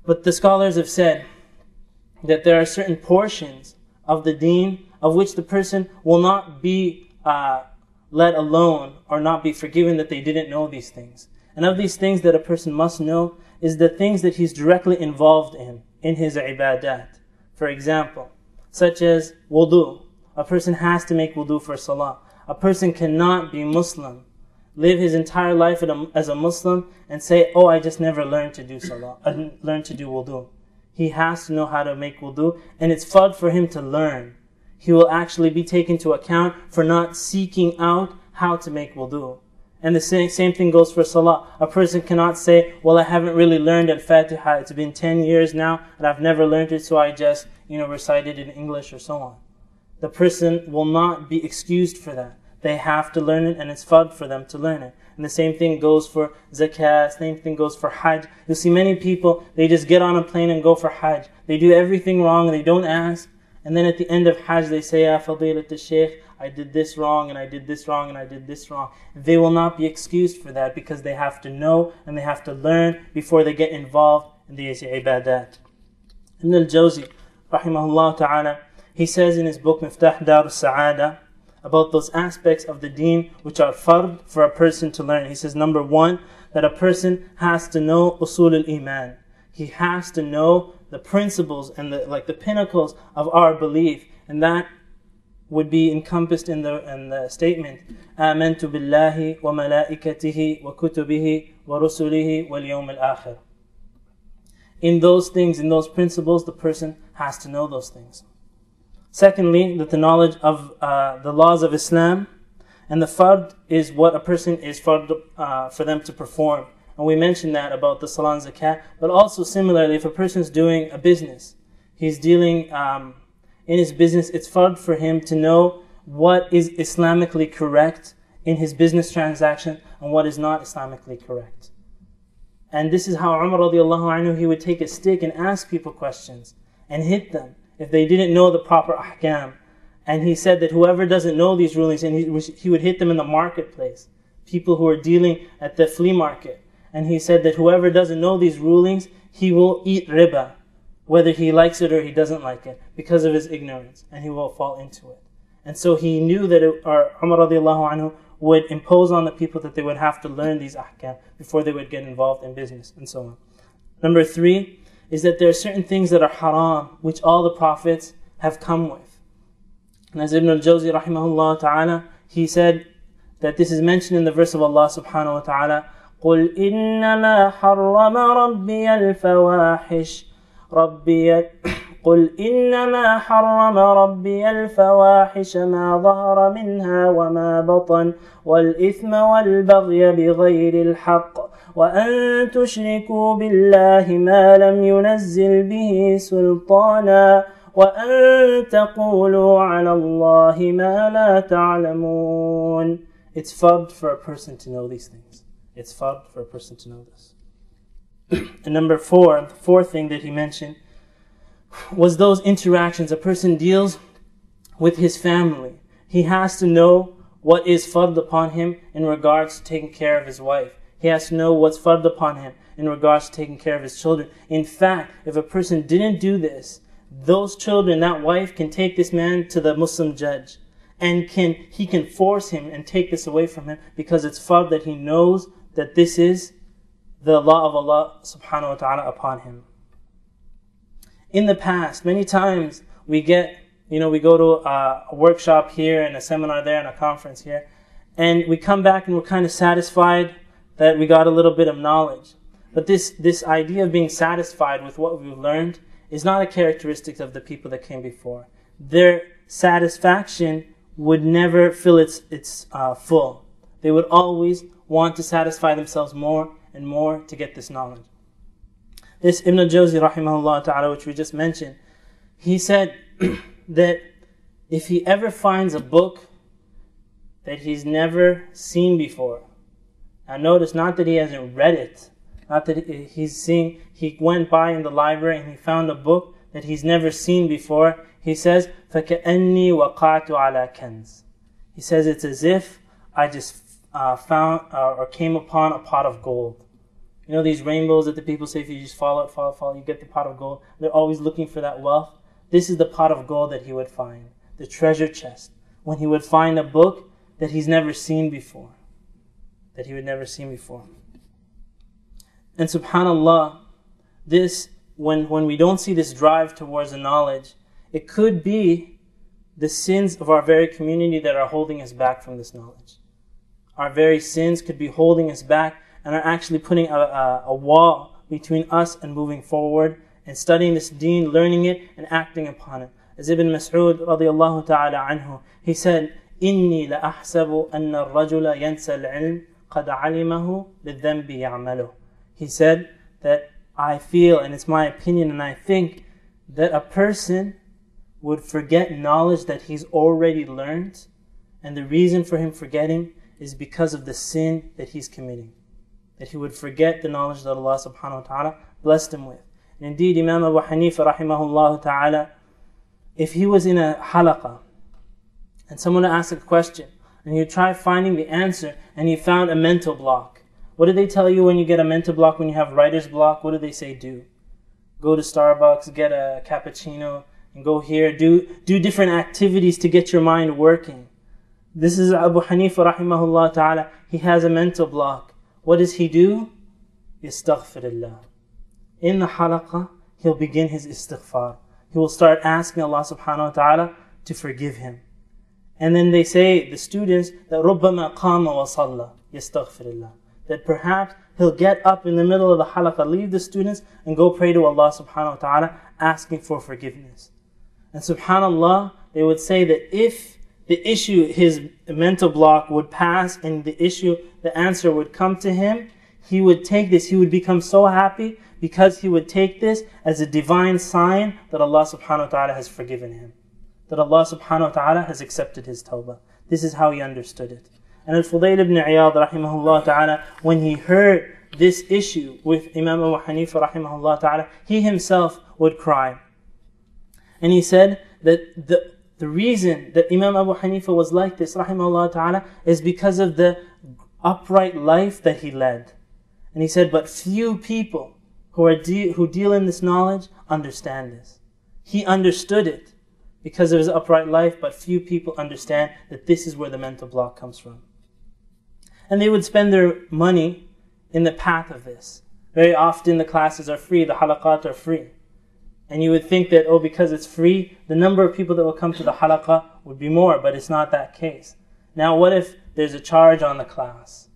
But the scholars have said that there are certain portions of the deen of which the person will not be let alone or not be forgiven that they didn't know these things. And of these things that a person must know is the things that he's directly involved in his ibadat. For example, such as wudu. A person has to make wudu for salah. A person cannot be Muslim, live his entire life as a Muslim and say, oh, I just never learned to do salah, learned to do wudu. He has to know how to make wudu, and it's fard for him to learn. He will actually be taken into account for not seeking out how to make wudu. And the same thing goes for salah. A person cannot say, well, I haven't really learned Al-Fatiha. It's been 10 years now, and I've never learned it, so I just, recited it in English or so on. The person will not be excused for that. They have to learn it, and it's fard for them to learn it. And the same thing goes for zakah, same thing goes for hajj. You'll see many people, they just get on a plane and go for hajj. They do everything wrong, and they don't ask. And then at the end of hajj, they say, Ya Fadilat al-Shaykh, I did this wrong, and I did this wrong, and I did this wrong. They will not be excused for that because they have to know and they have to learn before they get involved in these ibadat. Ibn al-Jawzi, rahimahullah ta'ala, he says in his book Miftah Dar al-Sa'ada about those aspects of the deen which are fard for a person to learn. He says, number one, that a person has to know usul al-iman. He has to know the principles and the pinnacles of our belief, and that would be encompassed in the statement, آمنت بالله وملائكته وكتبه ورسله واليوم الآخر. In those things, in those principles, the person has to know those things. Secondly, that the knowledge of the laws of Islam, and the fard is what a person is fard for them to perform. And we mentioned that about the salah and zakat, but also similarly, if a person is doing a business, he's dealing in his business, it's fard for him to know what is Islamically correct in his business transaction and what is not Islamically correct. And this is how Umar radiallahu anhu, he would take a stick and ask people questions and hit them if they didn't know the proper ahkam. And he said that whoever doesn't know these rulings, and he would hit them in the marketplace, people who are dealing at the flea market. And he said that whoever doesn't know these rulings, he will eat riba, whether he likes it or he doesn't like it, because of his ignorance, and he will fall into it. And so he knew that Umar radiallahu anhu would impose on the people that they would have to learn these ahkam before they would get involved in business, and so on. Number three is that there are certain things that are haram, which all the prophets have come with. And as Ibn al-Jawzi rahimahullah ta'ala, he said that this is mentioned in the verse of Allah subhanahu wa ta'ala, قُلْ إِنَّمَا حَرَّمَ رَبِّيَ الْفَوَاحِشِ قل إنما حرم ربي الفواحش ما ظهر منها وما بطن والإثم والبغي بغير الحق وأن تشركوا بالله ما لم ينزل به سلطانا وأن تقولوا على الله ما لا تعلمون. It's fard for a person to know these things. It's fard for a person to know this. And number four, the fourth thing that he mentioned was those interactions. A person deals with his family. He has to know what is fard upon him in regards to taking care of his wife. He has to know what's fard upon him in regards to taking care of his children. In fact, if a person didn't do this, those children, that wife, can take this man to the Muslim judge. And he can force him and take this away from him because it's fard that he knows that this is the law of Allah subhanahu wa ta'ala upon him. In the past, many times we go to a workshop here and a seminar there and a conference here, and we come back and we're kind of satisfied that we got a little bit of knowledge. But this idea of being satisfied with what we've learned is not a characteristic of the people that came before. Their satisfaction would never fill its full. They would always want to satisfy themselves more and more to get this knowledge. This Ibn al-Jawzi rahimahullah ta'ala, which we just mentioned, he said that if he ever finds a book that he's never seen before, now notice, not that he hasn't read it, not that he went by in the library and he found a book that he's never seen before, he says, فَكَأَنِّي وَقَعْتُ عَلَى كَنْزٍ. He says it's as if I just found or came upon a pot of gold. You know these rainbows that the people say if you just follow it, you get the pot of gold. They're always looking for that wealth. This is the pot of gold that he would find, the treasure chest. When he would find a book that he's never seen before, that he would never seen before. And subhanAllah, this, when we don't see this drive towards the knowledge, it could be the sins of our very community that are holding us back from this knowledge. Our very sins could be holding us back and are actually putting a wall between us and moving forward and studying this deen, learning it and acting upon it. As Ibn Mas'ud radiyallahu ta'ala anhu, he said, إِنِّي لَأَحْسَبُ أَنَّ الرَّجُلَ يَنْسَى الْعِلْمِ قَدْ عَلِمَهُ بِالذَّنْبِ يَعْمَلُهُ. He said that I feel, and it's my opinion, and I think that a person would forget knowledge that he's already learned, and the reason for him forgetting is because of the sin that he's committing. That he would forget the knowledge that Allah subhanahu wa ta'ala blessed him with. And indeed, Imam Abu Hanifa rahimahullah ta'ala, if he was in a halaqah and someone asked a question and you try finding the answer and you found a mental block, what do they tell you when you get a mental block, when you have writer's block? What do they say do? Go to Starbucks, get a cappuccino, and go here, do different activities to get your mind working. This is Abu Hanifa rahimahullah ta'ala. He has a mental block. What does he do? Yastaghfirullah. In the halaqah, he'll begin his istighfar. He will start asking Allah subhanahu wa ta'ala to forgive him. And then they say, the students, that رُبَّمَا قَامَ وَصَلَّى يَسْتَغْفِرُ. That perhaps he'll get up in the middle of the halaqah, leave the students, and go pray to Allah subhanahu wa ta'ala, asking for forgiveness. And subhanallah, they would say that if the issue, his mental block would pass and the answer would come to him, he would take this, he would become so happy because he would take this as a divine sign that Allah subhanahu wa ta'ala has forgiven him. That Allah subhanahu wa ta'ala has accepted his tawbah. This is how he understood it. And Al-Fudayl ibn Iyad rahimahullah ta'ala, when he heard this issue with Imam Abu Hanifa rahimahullah ta'ala, he himself would cry. And he said that the reason that Imam Abu Hanifa was like this rahimahullah ta'ala is because of the upright life that he led. And he said, but few people who deal in this knowledge understand this. He understood it because of his upright life, but few people understand that this is where the mental block comes from. And they would spend their money in the path of this. Very often the classes are free, the halaqat are free. And you would think that, oh, because it's free, the number of people that will come to the halaqah would be more, but it's not that case. Now what if there's a charge on the class?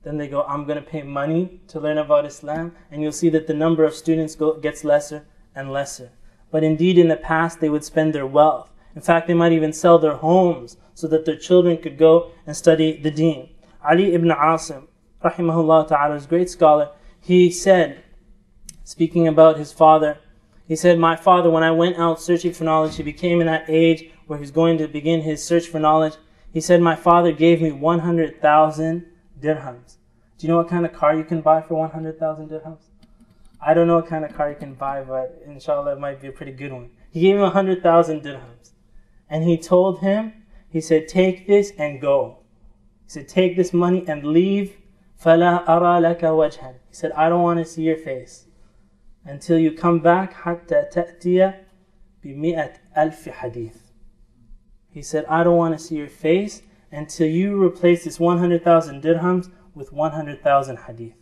Then they go, I'm going to pay money to learn about Islam, and you'll see that the number of students gets lesser and lesser. But indeed in the past they would spend their wealth. In fact, they might even sell their homes so that their children could go and study the deen. Ali ibn Asim, rahimahullah ta'ala, is a great scholar. He said, speaking about his father, he said, my father, when I went out searching for knowledge, he became in that age where he's going to begin his search for knowledge. He said, my father gave me 100,000 dirhams. Do you know what kind of car you can buy for 100,000 dirhams? I don't know what kind of car you can buy, but inshallah it might be a pretty good one. He gave him 100,000 dirhams. And he told him, he said, take this and go. He said, take this money and leave. فَلَا أَرَى لَكَ وَجْهًا. He said, I don't want to see your face until you come back حَتَّى تَأْتِيَ بِمِئَةِ أَلْفِ حَدِيث. He said, I don't want to see your face until you replace this 100,000 dirhams with 100,000 hadith.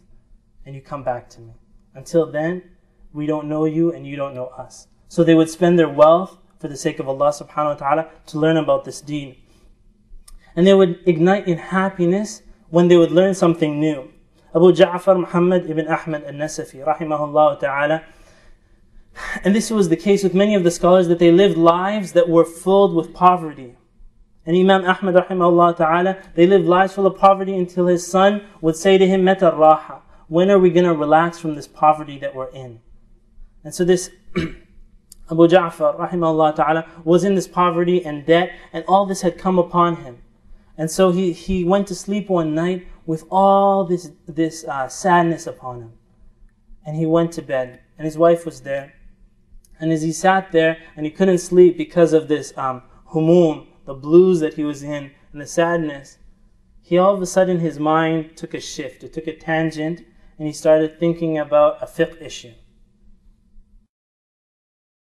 And you come back to me. Until then, we don't know you and you don't know us. So they would spend their wealth for the sake of Allah subhanahu wa ta'ala to learn about this deen. And they would ignite in happiness when they would learn something new. Abu Ja'far Muhammad ibn Ahmad al-Nasafi rahimahullah ta'ala. And this was the case with many of the scholars, that they lived lives that were filled with poverty. And Imam Ahmad rahimahullah ta'ala, they lived lives full of poverty until his son would say to him, Mata raha, when are we going to relax from this poverty that we're in? And so this Abu Ja'far rahimahullah ta'ala was in this poverty and debt, and all this had come upon him. And so he went to sleep one night with all this sadness upon him. And he went to bed, and his wife was there. And as he sat there, and he couldn't sleep because of this humum, the blues that he was in, and the sadness, he all of a sudden, his mind took a shift, it took a tangent, and and he started thinking about a fiqh issue.